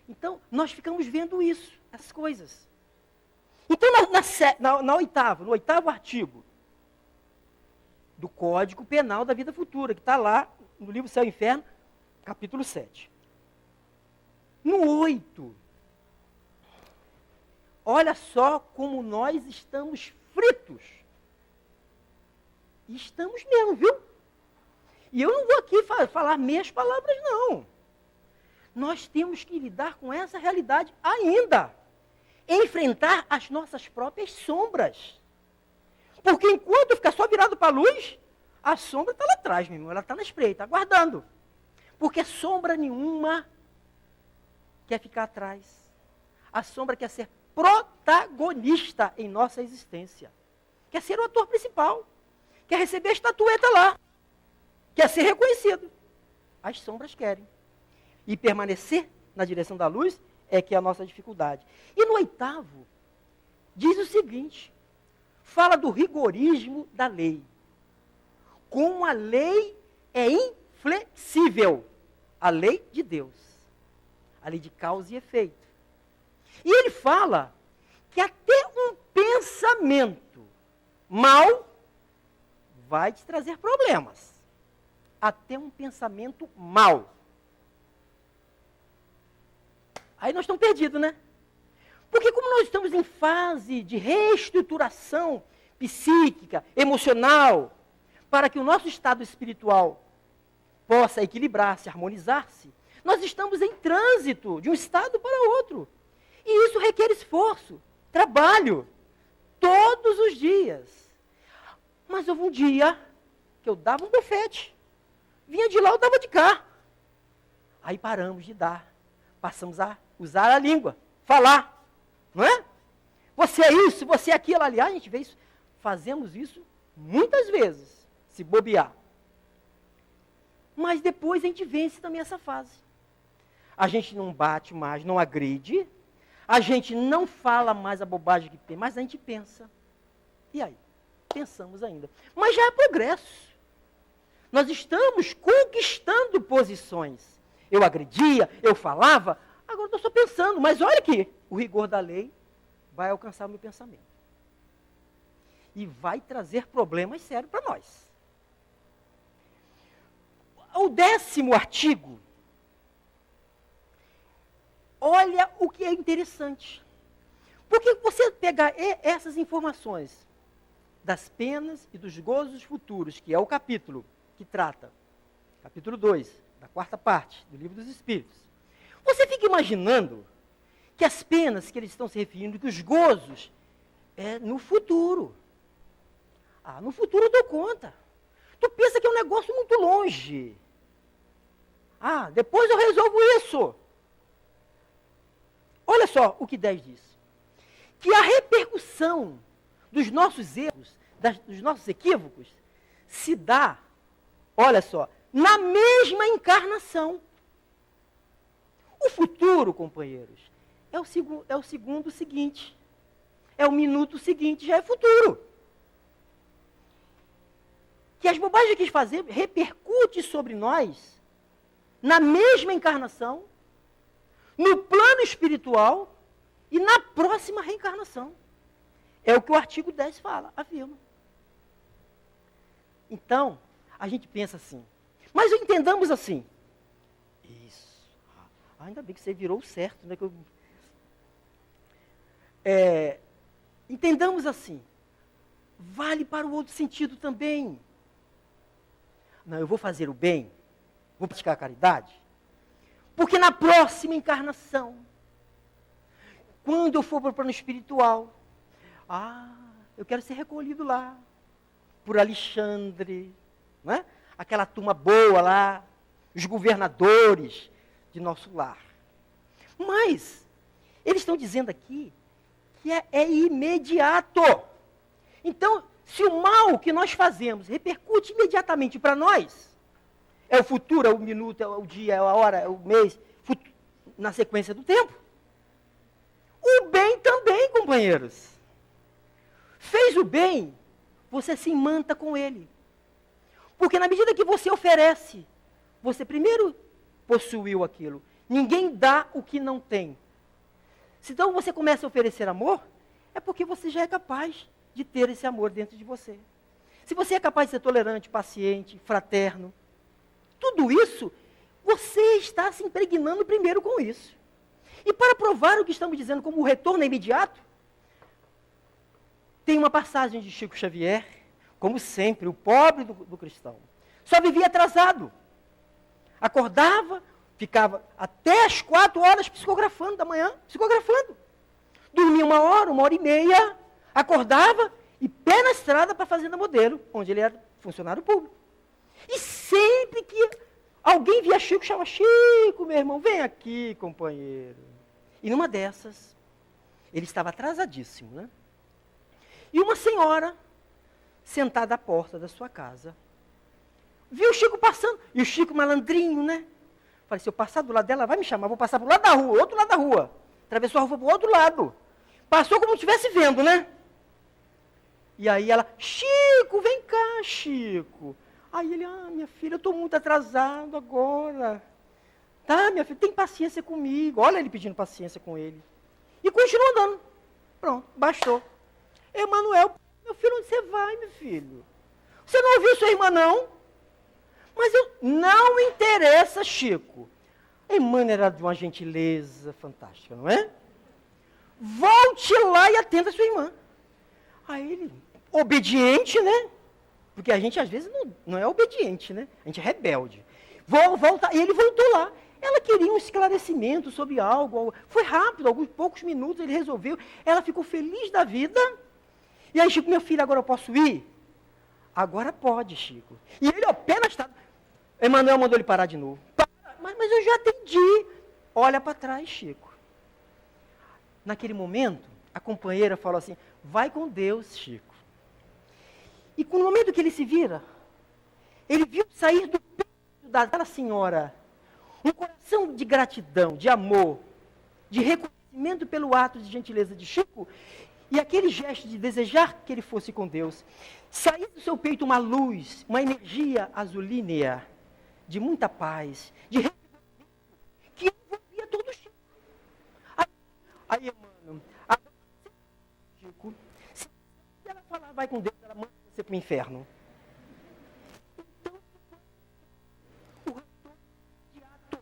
Então, nós ficamos vendo isso, essas coisas. Então, no oitavo artigo do Código Penal da Vida Futura, que está lá no livro Céu e Inferno, capítulo 7. No 8, olha só como nós estamos fritos. E estamos mesmo, viu? E eu não vou aqui falar meias palavras, não. Nós temos que lidar com essa realidade ainda. Enfrentar as nossas próprias sombras. Porque enquanto eu ficar só virado para a luz, a sombra está lá atrás, meu irmão. Ela está na espreita, aguardando. Porque sombra nenhuma quer ficar atrás. A sombra quer ser protagonista em nossa existência. Quer ser o ator principal. Quer receber a estatueta lá. Quer ser reconhecido. As sombras querem. E permanecer na direção da luz é que é a nossa dificuldade. E no 8º, diz o seguinte, fala do rigorismo da lei. Como a lei é inflexível, a lei de Deus, a lei de causa e efeito. E ele fala que até um pensamento mal vai te trazer problemas. Até um pensamento mal. Aí nós estamos perdidos, né? Porque como nós estamos em fase de reestruturação psíquica, emocional, para que o nosso estado espiritual possa equilibrar-se, harmonizar-se, nós estamos em trânsito de um estado para outro. E isso requer esforço, trabalho. todos os dias. Mas houve um dia que eu dava um bofete. Vinha de lá, eu dava de cá. Aí paramos de dar. Passamos a usar a língua, falar. Não é? Você é isso, você é aquilo. Aliás, a gente vê isso. Fazemos isso muitas vezes, se bobear. Mas depois a gente vence também essa fase. A gente não bate mais, não agride. A gente não fala mais a bobagem que tem, mas a gente pensa. E aí? Pensamos ainda. Mas já é progresso. Nós estamos conquistando posições. Eu agredia, eu falava, agora eu estou só pensando. Mas olha aqui, o rigor da lei vai alcançar o meu pensamento. E vai trazer problemas sérios para nós. O 10º artigo, olha o que é interessante. Porque você pegar essas informações das penas e dos gozos futuros, que é o capítulo que trata, capítulo 2, da 4ª parte do Livro dos Espíritos, você fica imaginando que as penas que eles estão se referindo, que os gozos, é no futuro. Ah, no futuro eu dou conta. Tu pensa que é um negócio muito longe. Ah, depois eu resolvo isso. Olha só o que 10 diz. Que a repercussão dos nossos erros, dos nossos equívocos, se dá, olha só, na mesma encarnação. O futuro, companheiros, é o segundo seguinte. É o minuto seguinte, já é futuro. Que as bobagens que fazemos repercute sobre nós, na mesma encarnação, no plano espiritual e na próxima reencarnação. É o que o artigo 10 fala, afirma. Então, a gente pensa assim. Mas entendamos assim. Isso. Ainda bem que você virou o certo, né? Entendamos assim. Vale para o outro sentido também. Não, eu vou fazer o bem, vou praticar a caridade, porque na próxima encarnação, quando eu for para o plano espiritual, eu quero ser recolhido lá, por Alexandre, né? Aquela turma boa lá, os governadores de nosso lar. Mas, eles estão dizendo aqui que é imediato. Então, se o mal que nós fazemos repercute imediatamente para nós, é o futuro, é o minuto, é o dia, é a hora, é o mês, na sequência do tempo. O bem também, companheiros. Fez o bem, você se imanta com ele. Porque na medida que você oferece, você primeiro possuiu aquilo. Ninguém dá o que não tem. Se então você começa a oferecer amor, é porque você já é capaz de ter esse amor dentro de você. Se você é capaz de ser tolerante, paciente, fraterno, tudo isso, você está se impregnando primeiro com isso. E para provar o que estamos dizendo como o retorno é imediato, tem uma passagem de Chico Xavier, como sempre, o pobre do cristão. Só vivia atrasado. Acordava, ficava até as 4 horas psicografando da manhã, psicografando. Dormia 1 hora e meia, acordava e pé na estrada para a Fazenda Modelo, onde ele era funcionário público. E sempre que alguém via Chico, chamava: Chico, meu irmão, vem aqui, companheiro. E numa dessas, ele estava atrasadíssimo, né? E uma senhora, sentada à porta da sua casa, viu o Chico passando. E o Chico malandrinho, né? Falei, se eu passar do lado dela, vai me chamar, vou passar para o lado da rua, outro lado da rua. Atravessou a rua para o outro lado. Passou como se estivesse vendo, né? E aí ela: Chico, vem cá, Chico. Aí ele: minha filha, eu estou muito atrasado agora. Tá, minha filha, tem paciência comigo. Olha ele pedindo paciência com ele. E continua andando. Pronto, baixou. Emanuel, meu filho, onde você vai, meu filho? Você não ouviu sua irmã, não? Mas não interessa, Chico. Emmanuel era de uma gentileza fantástica, não é? Volte lá e atenda a sua irmã. Aí ele, obediente, né? Porque a gente às vezes não é obediente, né? A gente é rebelde. E ele voltou lá. Ela queria um esclarecimento sobre algo. Foi rápido, alguns poucos minutos ele resolveu. Ela ficou feliz da vida. E aí, Chico, meu filho, agora eu posso ir? Agora pode, Chico. E ele apenas está... Emanuel mandou ele parar de novo. Mas eu já atendi. Olha para trás, Chico. Naquele momento, a companheira falou assim, vai com Deus, Chico. E no momento que ele se vira, ele viu sair do peito daquela senhora um coração de gratidão, de amor, de reconhecimento pelo ato de gentileza de Chico, e aquele gesto de desejar que ele fosse com Deus. Saía do seu peito uma luz, uma energia azulínea, de muita paz, de reconhecimento, que envolvia todo o Chico. Aí, mano, Chico, se ela falar vai com Deus, ela manda você para o inferno. Então, o retorno imediato.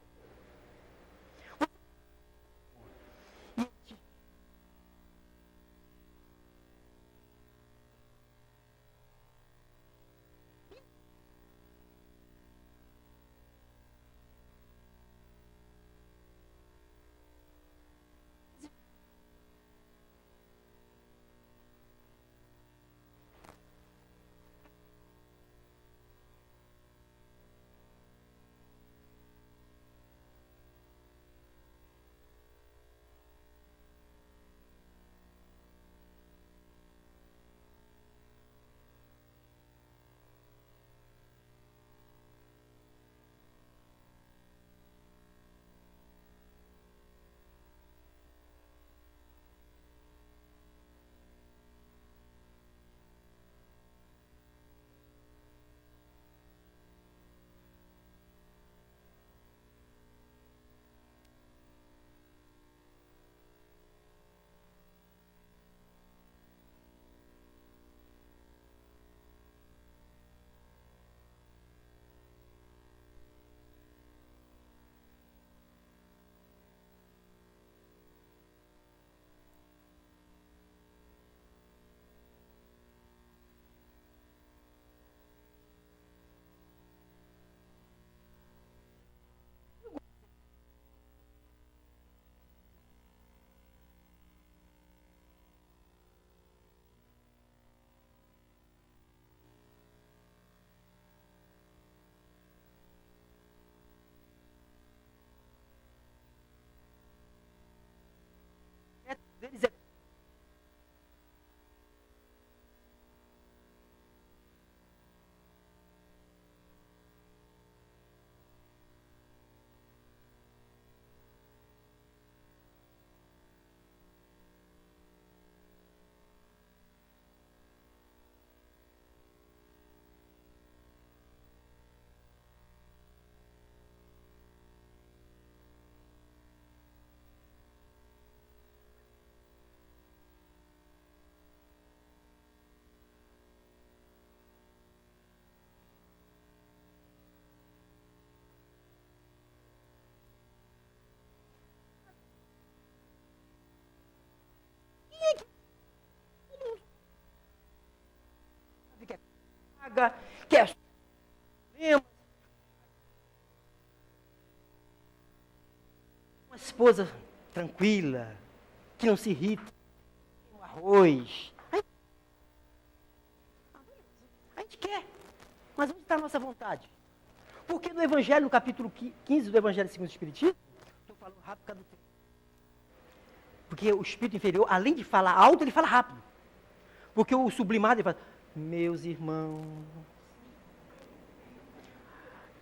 Deles é que é paga, que é problema. Uma esposa tranquila, que não se irrita, tem um arroz. A gente quer, mas onde está a nossa vontade? Porque no Evangelho, no capítulo 15 do Evangelho segundo o Espiritismo, estou falando rápido por causa do tempo. Porque o espírito inferior, além de falar alto, ele fala rápido. Porque o sublimado, ele fala, meus irmãos,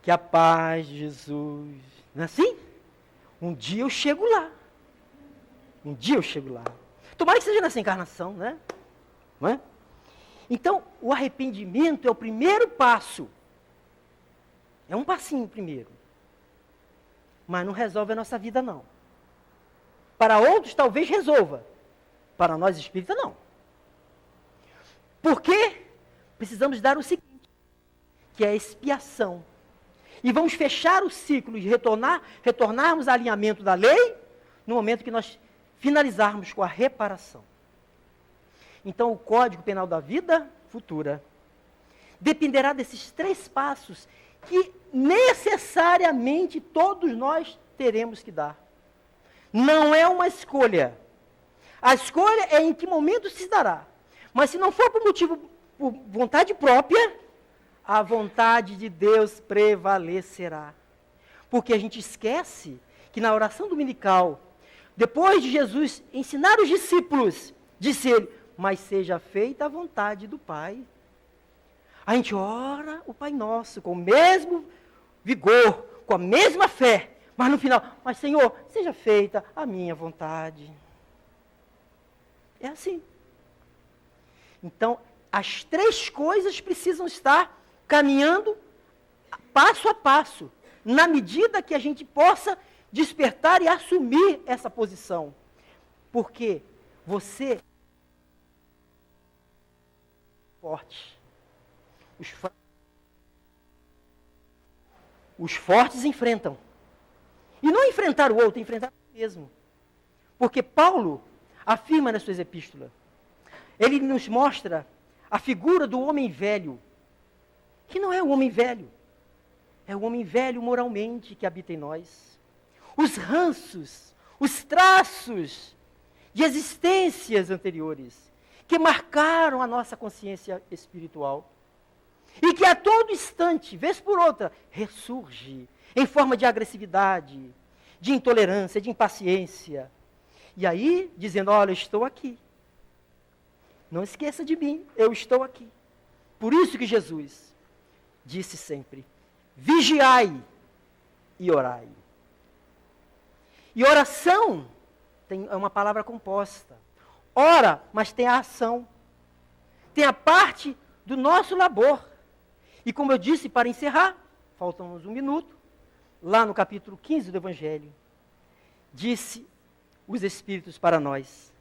que a paz de Jesus, não é assim? Um dia eu chego lá. Um dia eu chego lá. Tomara que seja nessa encarnação, né? Não é? Então, o arrependimento é o primeiro passo. É um passinho primeiro. Mas não resolve a nossa vida, não. Para outros, talvez resolva. Para nós espíritas, não. Por quê? Precisamos dar o seguinte, que é a expiação. E vamos fechar o ciclo de retornarmos ao alinhamento da lei, no momento que nós finalizarmos com a reparação. Então, o Código Penal da Vida Futura dependerá desses 3 passos que necessariamente todos nós teremos que dar. Não é uma escolha. A escolha é em que momento se dará. Mas se não for por vontade própria, a vontade de Deus prevalecerá. Porque a gente esquece que na oração dominical, depois de Jesus ensinar os discípulos, disse ele, mas seja feita a vontade do Pai. A gente ora o Pai Nosso com o mesmo vigor, com a mesma fé, mas no final, mas Senhor, seja feita a minha vontade. É assim. Então, as três coisas precisam estar caminhando passo a passo, na medida que a gente possa despertar e assumir essa posição. Porque você forte. Os fortes enfrentam. E não enfrentar o outro, enfrentar o mesmo. Porque Paulo afirma nas suas epístolas, ele nos mostra a figura do homem velho, que não é o homem velho, é o homem velho moralmente que habita em nós. Os ranços, os traços de existências anteriores, que marcaram a nossa consciência espiritual, e que a todo instante, vez por outra, ressurge em forma de agressividade, de intolerância, de impaciência. E aí, dizendo, olha, eu estou aqui. Não esqueça de mim, eu estou aqui. Por isso que Jesus disse sempre, vigiai e orai. E oração é uma palavra composta. Ora, mas tem a ação. Tem a parte do nosso labor. E como eu disse, para encerrar, faltamos um minuto, lá no capítulo 15 do Evangelho, disse os Espíritos para nós,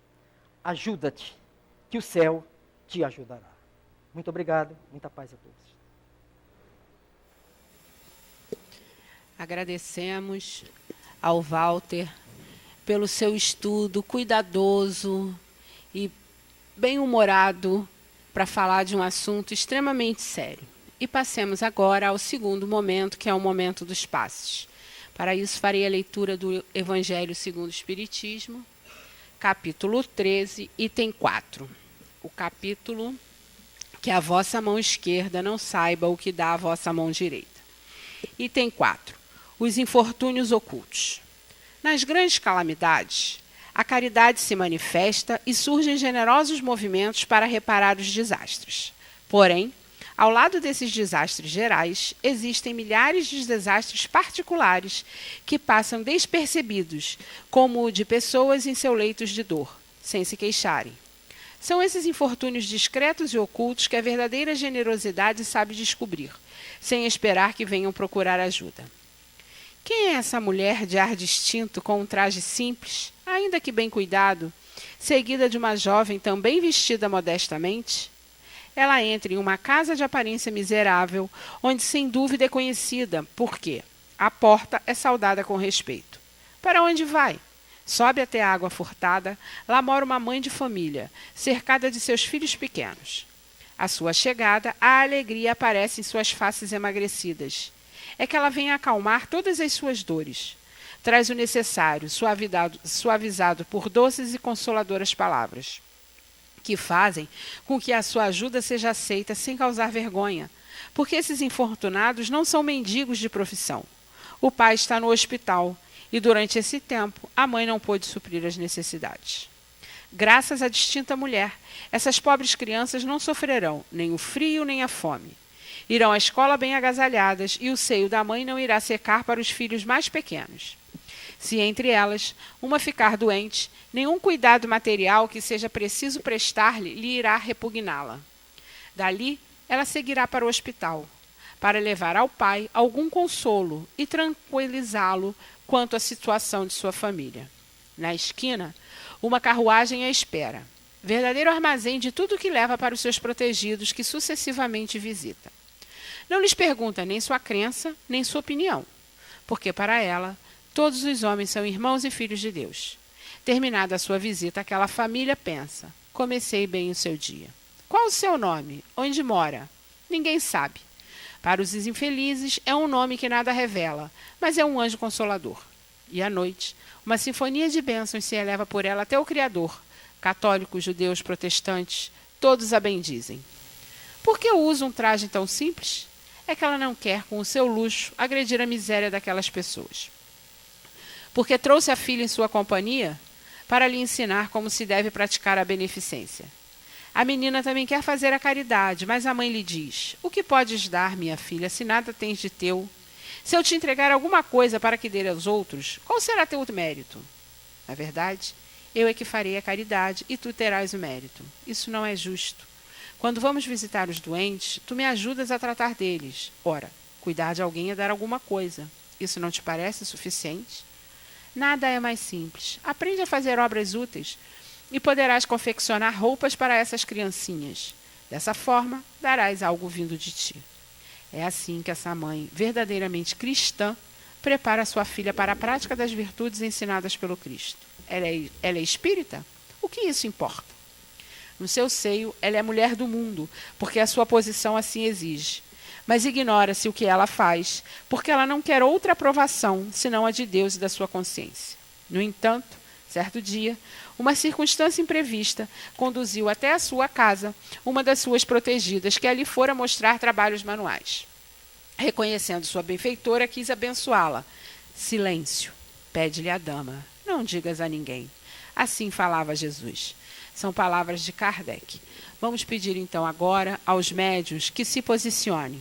ajuda-te, que o céu te ajudará. Muito obrigado, muita paz a todos. Agradecemos ao Walter pelo seu estudo cuidadoso e bem-humorado para falar de um assunto extremamente sério. E passemos agora ao segundo momento, que é o momento dos passes. Para isso, farei a leitura do Evangelho segundo o Espiritismo, capítulo 13, item 4. O capítulo que a vossa mão esquerda não saiba o que dá a vossa mão direita. Item 4. Os infortúnios ocultos. Nas grandes calamidades, a caridade se manifesta e surgem generosos movimentos para reparar os desastres. Porém, ao lado desses desastres gerais, existem milhares de desastres particulares que passam despercebidos, como o de pessoas em seus leitos de dor, sem se queixarem. São esses infortúnios discretos e ocultos que a verdadeira generosidade sabe descobrir, sem esperar que venham procurar ajuda. Quem é essa mulher de ar distinto com um traje simples, ainda que bem cuidado, seguida de uma jovem também vestida modestamente? Ela entra em uma casa de aparência miserável, onde sem dúvida é conhecida, porque a porta é saudada com respeito. Para onde vai? Sobe até a água furtada, lá mora uma mãe de família, cercada de seus filhos pequenos. À sua chegada, a alegria aparece em suas faces emagrecidas. É que ela vem acalmar todas as suas dores. Traz o necessário, suavizado por doces e consoladoras palavras, que fazem com que a sua ajuda seja aceita sem causar vergonha, porque esses infortunados não são mendigos de profissão. O pai está no hospital e, durante esse tempo, a mãe não pôde suprir as necessidades. Graças à distinta mulher, essas pobres crianças não sofrerão nem o frio nem a fome. Irão à escola bem agasalhadas e o seio da mãe não irá secar para os filhos mais pequenos. Se entre elas uma ficar doente, nenhum cuidado material que seja preciso prestar-lhe lhe irá repugná-la. Dali, ela seguirá para o hospital, para levar ao pai algum consolo e tranquilizá-lo quanto à situação de sua família. Na esquina, uma carruagem a espera, verdadeiro armazém de tudo que leva para os seus protegidos que sucessivamente visita. Não lhes pergunta nem sua crença, nem sua opinião, porque para ela todos os homens são irmãos e filhos de Deus. Terminada a sua visita àquela família, pensa, comecei bem o seu dia. Qual o seu nome? Onde mora? Ninguém sabe. Para os infelizes é um nome que nada revela, mas é um anjo consolador. E à noite, uma sinfonia de bênçãos se eleva por ela até o Criador. Católicos, judeus, protestantes, todos a bendizem. Por que usa um traje tão simples? É que ela não quer, com o seu luxo, agredir a miséria daquelas pessoas. Porque trouxe a filha em sua companhia para lhe ensinar como se deve praticar a beneficência. A menina também quer fazer a caridade, mas a mãe lhe diz: o que podes dar, minha filha, se nada tens de teu? Se eu te entregar alguma coisa para que dê aos outros, qual será teu mérito? Na verdade, eu é que farei a caridade e tu terás o mérito. Isso não é justo. Quando vamos visitar os doentes, tu me ajudas a tratar deles. Ora, cuidar de alguém é dar alguma coisa. Isso não te parece suficiente? Nada é mais simples. Aprende a fazer obras úteis e poderás confeccionar roupas para essas criancinhas. Dessa forma, darás algo vindo de ti. É assim que essa mãe, verdadeiramente cristã, prepara sua filha para a prática das virtudes ensinadas pelo Cristo. Ela é espírita? O que isso importa? No seu seio, ela é mulher do mundo, porque a sua posição assim exige. Mas ignora-se o que ela faz, porque ela não quer outra aprovação, senão a de Deus e da sua consciência. No entanto, certo dia, uma circunstância imprevista conduziu até a sua casa uma das suas protegidas, que ali fora mostrar trabalhos manuais. Reconhecendo sua benfeitora, quis abençoá-la. Silêncio, pede-lhe a dama, não digas a ninguém. Assim falava Jesus. São palavras de Kardec. Vamos pedir então agora aos médiuns que se posicionem.